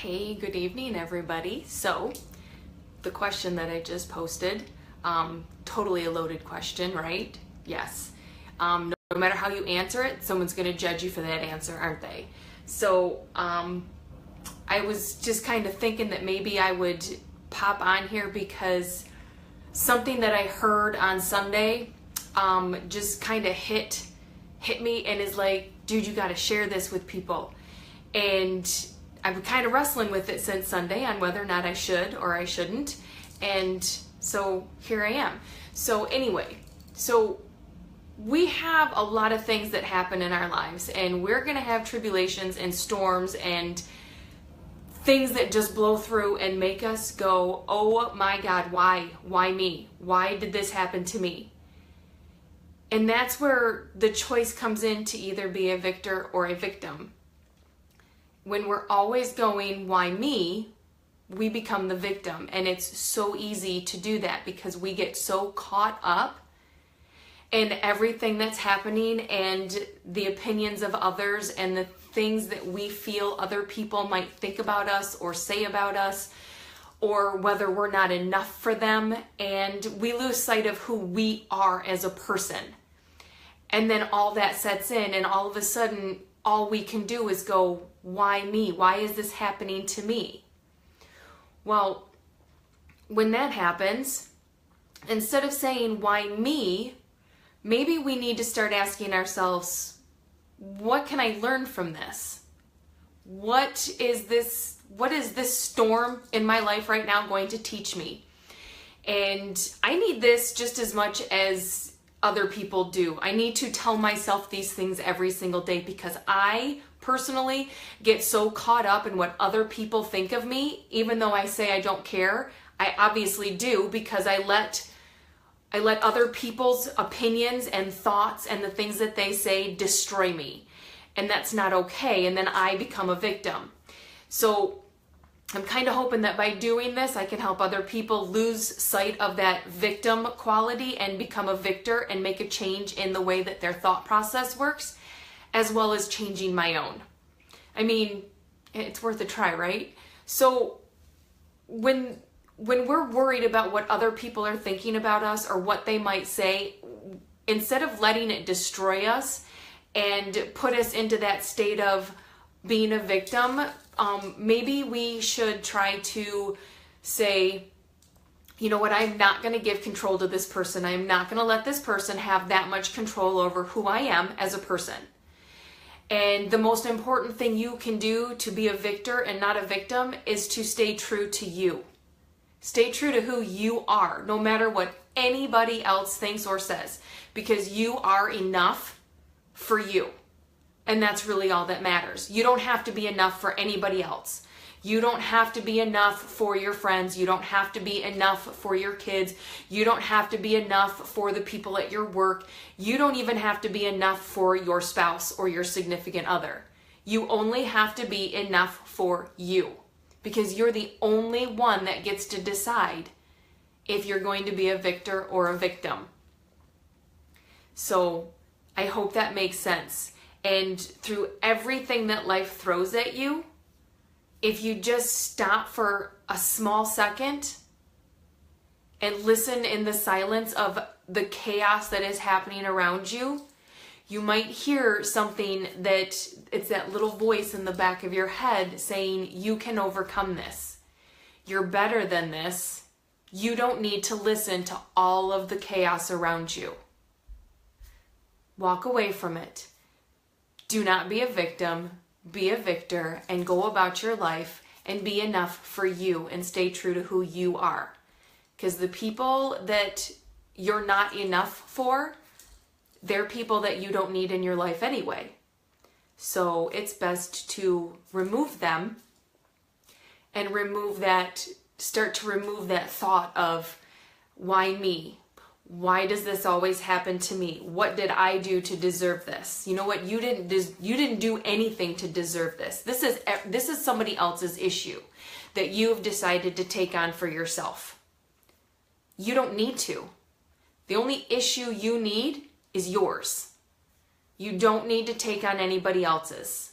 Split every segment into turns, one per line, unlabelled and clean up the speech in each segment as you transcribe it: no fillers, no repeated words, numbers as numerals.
Hey, good evening, everybody. So, the question that I just posted, totally a loaded question, right? Yes. No matter how you answer it, someone's going to judge you for that answer, aren't they? So, I was just kind of thinking that maybe I would pop on here because something that I heard on Sunday just kind of hit me and is like, dude, you got to share this with people. And I've been kind of wrestling with it since Sunday on whether or not I should or I shouldn't. And so here I am. So anyway, so we have a lot of things that happen in our lives, and we're going to have tribulations and storms and things that just blow through and make us go, oh my God, why? Why me? Why did this happen to me? And that's where the choice comes in to either be a victor or a victim. When we're always going, why me, we become the victim. And it's so easy to do that because we get so caught up in everything that's happening and the opinions of others and the things that we feel other people might think about us or say about us, or whether we're not enough for them. And we lose sight of who we are as a person. And then all that sets in, and all of a sudden, all we can do is go, why me? Why is this happening to me? Well, when that happens, instead of saying, why me, maybe we need to start asking ourselves, what can I learn from this? What is this storm in my life right now going to teach me? And I need this just as much as other people do. I need to tell myself these things every single day because I personally get so caught up in what other people think of me. Even though I say I don't care, I obviously do, because I let other people's opinions and thoughts and the things that they say destroy me. And that's not okay. And then I become a victim. So I'm kind of hoping that by doing this, I can help other people lose sight of that victim quality and become a victor and make a change in the way that their thought process works, as well as changing my own. I mean, it's worth a try, right? So when we're worried about what other people are thinking about us or what they might say, instead of letting it destroy us and put us into that state of being a victim, maybe we should try to say, you know what, I'm not going to give control to this person. I'm not going to let this person have that much control over who I am as a person. And the most important thing you can do to be a victor and not a victim is to stay true to you. Stay true to who you are, no matter what anybody else thinks or says, because you are enough for you. And that's really all that matters. You don't have to be enough for anybody else. You don't have to be enough for your friends. You don't have to be enough for your kids. You don't have to be enough for the people at your work. You don't even have to be enough for your spouse or your significant other. You only have to be enough for you, because you're the only one that gets to decide if you're going to be a victor or a victim. So I hope that makes sense. And through everything that life throws at you, if you just stop for a small second and listen in the silence of the chaos that is happening around you, you might hear something that it's that little voice in the back of your head saying, you can overcome this. You're better than this. You don't need to listen to all of the chaos around you. Walk away from it. Do not be a victim, be a victor, and go about your life and be enough for you and stay true to who you are. Because the people that you're not enough for, they're people that you don't need in your life anyway. So it's best to remove them and start to remove that thought of, why me? Why does this always happen to me? What did I do to deserve this? You know what? You didn't do anything to deserve this. This is somebody else's issue that you've decided to take on for yourself. You don't need to. The only issue you need is yours. You don't need to take on anybody else's.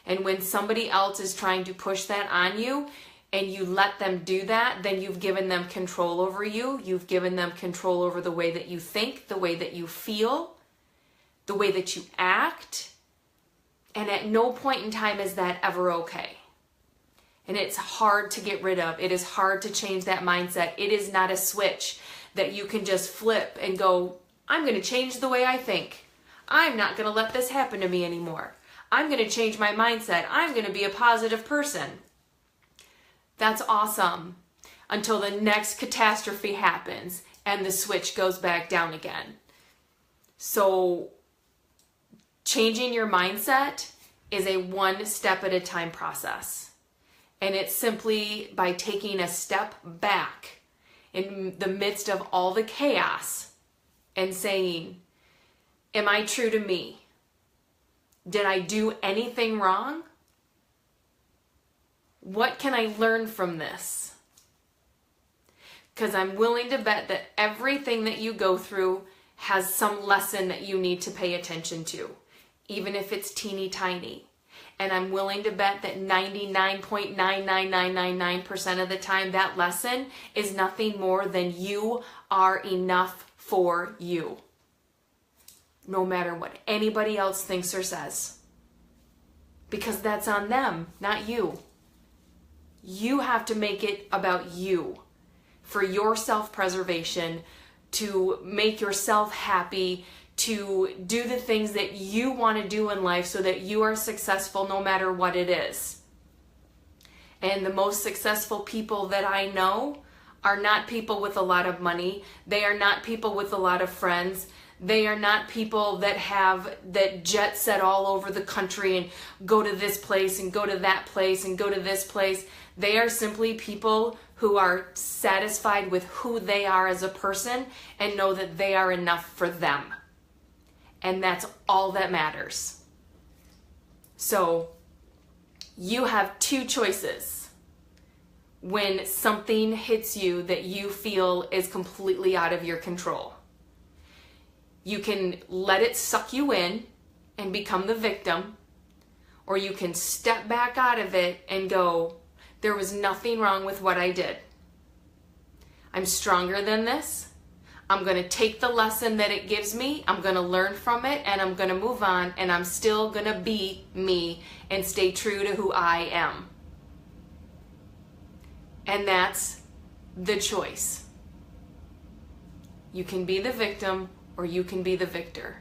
And when somebody else is trying to push that on you and you let them do that, then you've given them control over you. You've given them control over the way that you think, the way that you feel, the way that you act. And at no point in time is that ever okay. And it's hard to get rid of. It is hard to change that mindset. It is not a switch that you can just flip and go, I'm going to change the way I think. I'm not going to let this happen to me anymore. I'm going to change my mindset. I'm going to be a positive person. That's awesome until the next catastrophe happens and the switch goes back down again. So changing your mindset is a one step at a time process. And it's simply by taking a step back in the midst of all the chaos and saying, am I true to me? Did I do anything wrong? What can I learn from this? Because I'm willing to bet that everything that you go through has some lesson that you need to pay attention to, even if it's teeny tiny. And I'm willing to bet that 99.99999% of the time that lesson is nothing more than you are enough for you. No matter what anybody else thinks or says. Because that's on them, not you. You have to make it about you. For your self-preservation, to make yourself happy, to do the things that you want to do in life so that you are successful no matter what it is. And the most successful people that I know are not people with a lot of money. They are not people with a lot of friends. They are not people that have that jet set all over the country and go to this place and go to that place and go to this place. They are simply people who are satisfied with who they are as a person and know that they are enough for them. And that's all that matters. So you have two choices when something hits you that you feel is completely out of your control. You can let it suck you in and become the victim, or you can step back out of it and go, there was nothing wrong with what I did. I'm stronger than this. I'm going to take the lesson that it gives me, I'm going to learn from it, and I'm going to move on, and I'm still going to be me and stay true to who I am. And that's the choice. You can be the victim or you can be the victor.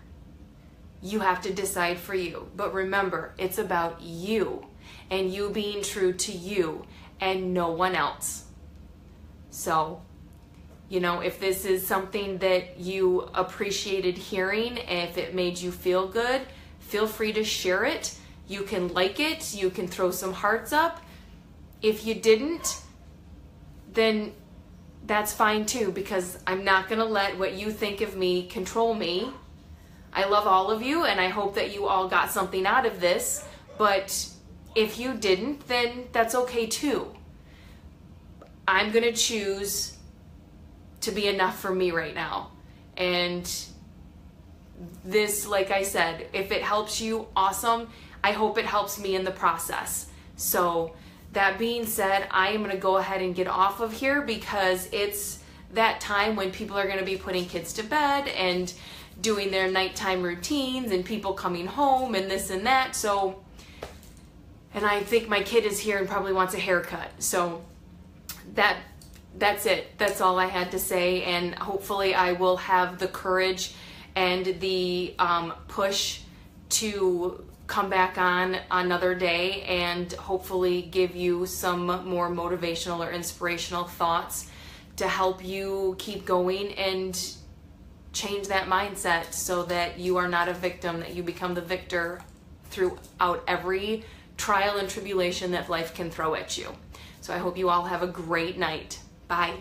You have to decide for you. But remember, it's about you and you being true to you and no one else. So, you know, if this is something that you appreciated hearing, if it made you feel good, feel free to share it. You can like it, you can throw some hearts up. If you didn't, then that's fine too, because I'm not going to let what you think of me control me. I love all of you and I hope that you all got something out of this, but if you didn't, then that's okay too. I'm going to choose to be enough for me right now. And this, like I said, if it helps you, awesome. I hope it helps me in the process. So that being said, I am going to go ahead and get off of here because it's that time when people are going to be putting kids to bed and doing their nighttime routines and people coming home and this and that. So, and I think my kid is here and probably wants a haircut. So that's it. That's all I had to say. And hopefully I will have the courage and the push to come back on another day and hopefully give you some more motivational or inspirational thoughts to help you keep going and change that mindset so that you are not a victim, that you become the victor throughout every trial and tribulation that life can throw at you. So I hope you all have a great night. Bye.